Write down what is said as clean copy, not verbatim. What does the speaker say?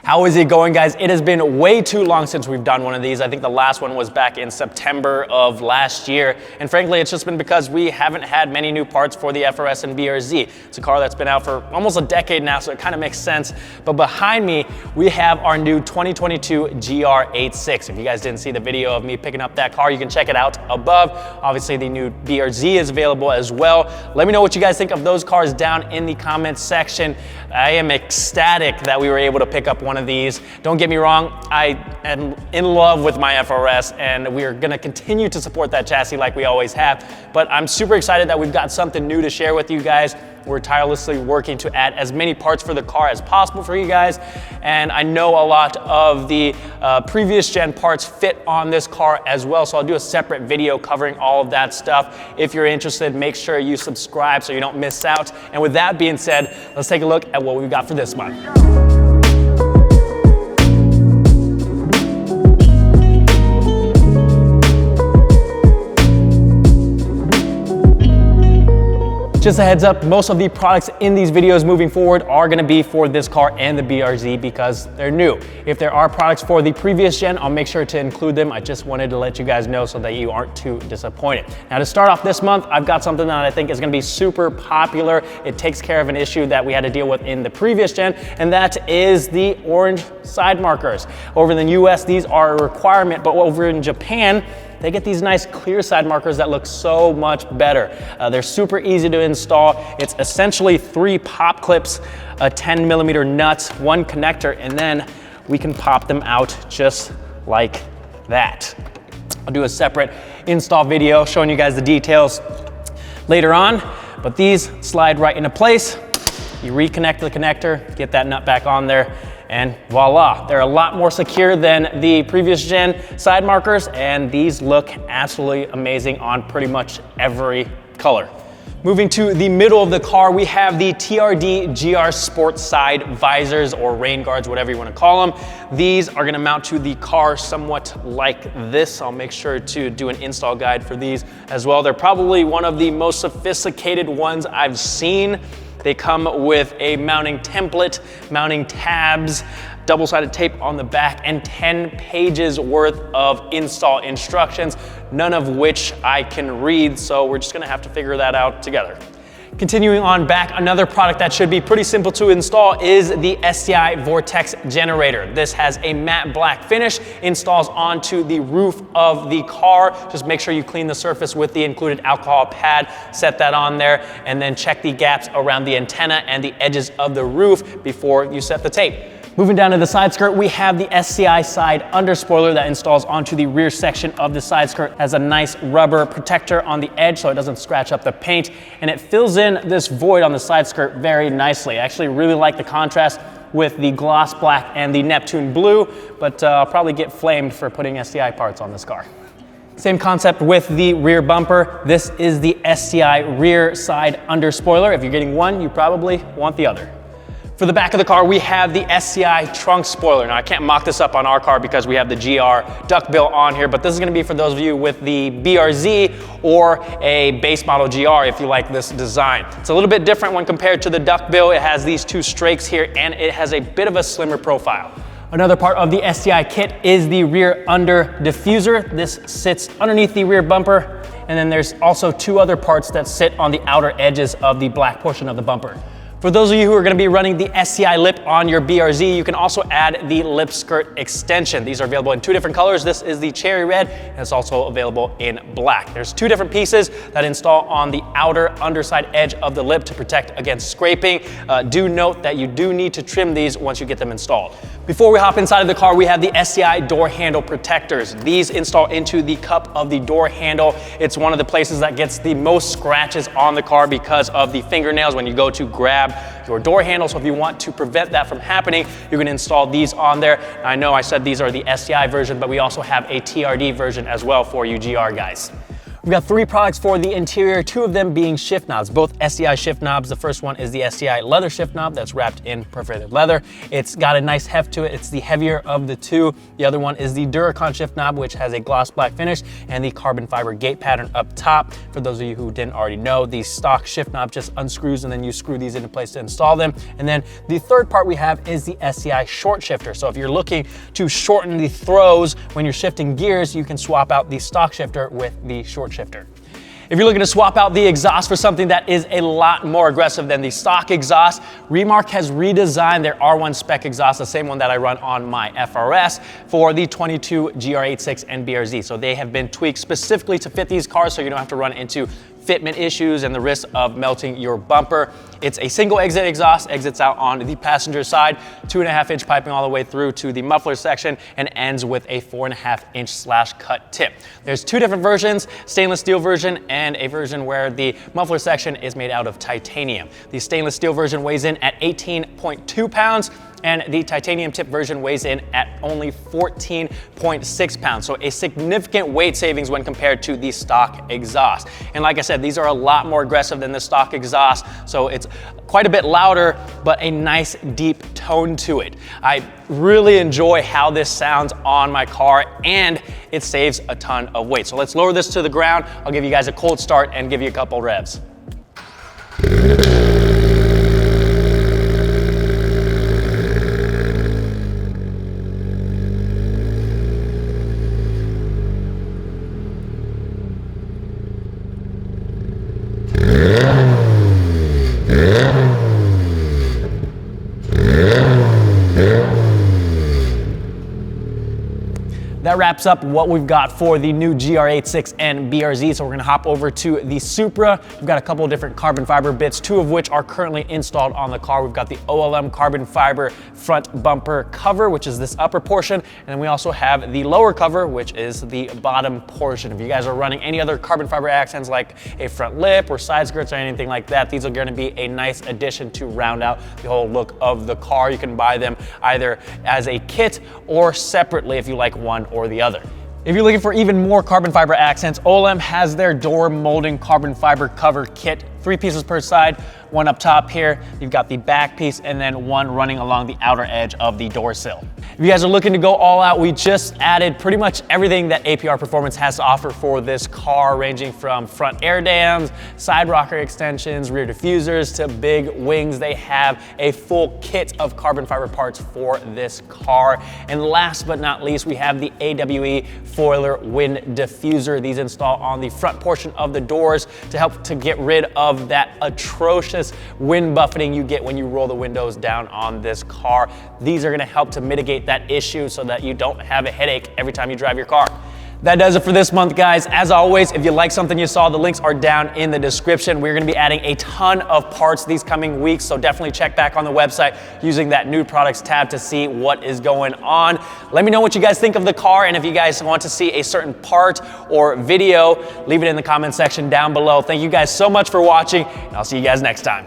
How is it going, guys? It has been way too long since we've done one of these. I think the last one was back in September of last year. And frankly, it's just been because we haven't had many new parts for the FRS and BRZ. It's a car that's been out for almost a decade now, so it kind of makes sense. But behind me, we have our new 2022 GR86. If you guys didn't see the video of me picking up that car, you can check it out above. Obviously, the new BRZ is available as well. Let me know what you guys think of those cars down in the comments section. I am ecstatic that we were able to pick up one of these. Don't get me wrong, I am in love with my FRS and we're gonna continue to support that chassis like we always have, but I'm super excited that we've got something new to share with you guys. We're tirelessly working to add as many parts for the car as possible for you guys, and I know a lot of the previous gen parts fit on this car as well, so I'll do a separate video covering all of that stuff. If you're interested, make sure you subscribe so you don't miss out. And with that being said, let's take a look at what we've got for this month. Just a heads up, most of the products in these videos moving forward are gonna be for this car and the BRZ because they're new. If there are products for the previous gen, I'll make sure to include them. I just wanted to let you guys know so that you aren't too disappointed. Now to start off this month, I've got something that I think is gonna be super popular. It takes care of an issue that we had to deal with in the previous gen, and that is the orange side markers. Over in the US, these are a requirement, but over in Japan, they get these nice clear side markers that look so much better. They're super easy to install. It's essentially 3 pop clips, a 10mm nut, 1 connector, and then we can pop them out just like that. I'll do a separate install video showing you guys the details later on, but these slide right into place. You reconnect the connector, get that nut back on there, and voila, they're a lot more secure than the previous gen side markers, and these look absolutely amazing on pretty much every color. Moving to the middle of the car, we have the TRD GR Sport side visors or rain guards, whatever you want to call them. These are going to mount to the car somewhat like this. I'll make sure to do an install guide for these as well. They're probably one of the most sophisticated ones I've seen. They come with a mounting template, mounting tabs, double-sided tape on the back, and 10 pages worth of install instructions, none of which I can read, so we're just gonna have to figure that out together. Continuing on back, another product that should be pretty simple to install is the SDI Vortex Generator. This has a matte black finish, installs onto the roof of the car. Just make sure you clean the surface with the included alcohol pad, set that on there, and then check the gaps around the antenna and the edges of the roof before you set the tape. Moving down to the side skirt, we have the SDI side under spoiler that installs onto the rear section of the side skirt. Has a nice rubber protector on the edge so it doesn't scratch up the paint, and it fills in this void on the side skirt very nicely. I actually really like the contrast with the gloss black and the Neptune blue, but I'll probably get flamed for putting SDI parts on this car. Same concept with the rear bumper. This is the SDI rear side under spoiler. If you're getting one, you probably want the other. For the back of the car, we have the Sci Trunk Spoiler. Now, I can't mock this up on our car because we have the GR duckbill on here, but this is gonna be for those of you with the BRZ or a base model GR if you like this design. It's a little bit different when compared to the duckbill. It has these 2 strakes here, and it has a bit of a slimmer profile. Another part of the SDI kit is the rear under diffuser. This sits underneath the rear bumper, and then there's also 2 other parts that sit on the outer edges of the black portion of the bumper. For those of you who are gonna be running the SDI lip on your BRZ, you can also add the lip skirt extension. These are available in 2 different colors. This is the cherry red, and it's also available in black. There's 2 different pieces that install on the outer underside edge of the lip to protect against scraping. Do note that you do need to trim these once you get them installed. Before we hop inside of the car, we have the SDI door handle protectors. These install into the cup of the door handle. It's one of the places that gets the most scratches on the car because of the fingernails when you go to grab your door handle. So if you want to prevent that from happening, you can install these on there. I know I said these are the SDI version, but we also have a TRD version as well for you GR guys. We've got 3 products for the interior, 2 of them being shift knobs, both SDI shift knobs. The first one is the SDI leather shift knob that's wrapped in perforated leather. It's got a nice heft to it. It's the heavier of the 2. The other one is the Duracon shift knob, which has a gloss black finish and the carbon fiber gate pattern up top. For those of you who didn't already know, the stock shift knob just unscrews and then you screw these into place to install them. And then the third part we have is the SDI short shifter. So if you're looking to shorten the throws when you're shifting gears, you can swap out the stock shifter with the short shifter. If you're looking to swap out the exhaust for something that is a lot more aggressive than the stock exhaust, Remark has redesigned their R1 Spec exhaust, the same one that I run on my FRS, for the 22 GR86 and BRZ. So they have been tweaked specifically to fit these cars so you don't have to run into fitment issues and the risk of melting your bumper. It's a single exit exhaust, exits out on the passenger side, 2.5-inch piping all the way through to the muffler section, and ends with a 4.5-inch slash cut tip. There's 2 different versions, stainless steel version and a version where the muffler section is made out of titanium. The stainless steel version weighs in at 18.2 pounds, and the titanium tip version weighs in at only 14.6 pounds. So a significant weight savings when compared to the stock exhaust. And like I said, these are a lot more aggressive than the stock exhaust, so it's quite a bit louder, but a nice deep tone to it. I really enjoy how this sounds on my car, and it saves a ton of weight. So let's lower this to the ground. I'll give you guys a cold start and give you a couple revs. That wraps up what we've got for the new GR86 and BRZ. So we're gonna hop over to the Supra. We've got a couple of different carbon fiber bits, 2 of which are currently installed on the car. We've got the Olem carbon fiber front bumper cover, which is this upper portion. And then we also have the lower cover, which is the bottom portion. If you guys are running any other carbon fiber accents like a front lip or side skirts or anything like that, these are gonna be a nice addition to round out the whole look of the car. You can buy them either as a kit or separately if you like one or the other. If you're looking for even more carbon fiber accents, Olem has their door molding carbon fiber cover kit, 3 pieces per side, 1 up top here. You've got the back piece and then 1 running along the outer edge of the door sill. If you guys are looking to go all out, we just added pretty much everything that APR Performance has to offer for this car, ranging from front air dams, side rocker extensions, rear diffusers, to big wings. They have a full kit of carbon fiber parts for this car. And last but not least, we have the AWE foiler wind diffuser. These install on the front portion of the doors to help to get rid of that atrocious wind buffeting you get when you roll the windows down on this car. These are gonna help to mitigate that issue so that you don't have a headache every time you drive your car. That does it for this month, guys. As always, if you like something you saw, the links are down in the description. We're gonna be adding a ton of parts these coming weeks, so definitely check back on the website using that new products tab to see what is going on. Let me know what you guys think of the car, and if you guys want to see a certain part or video, leave it in the comment section down below. Thank you guys so much for watching, and I'll see you guys next time.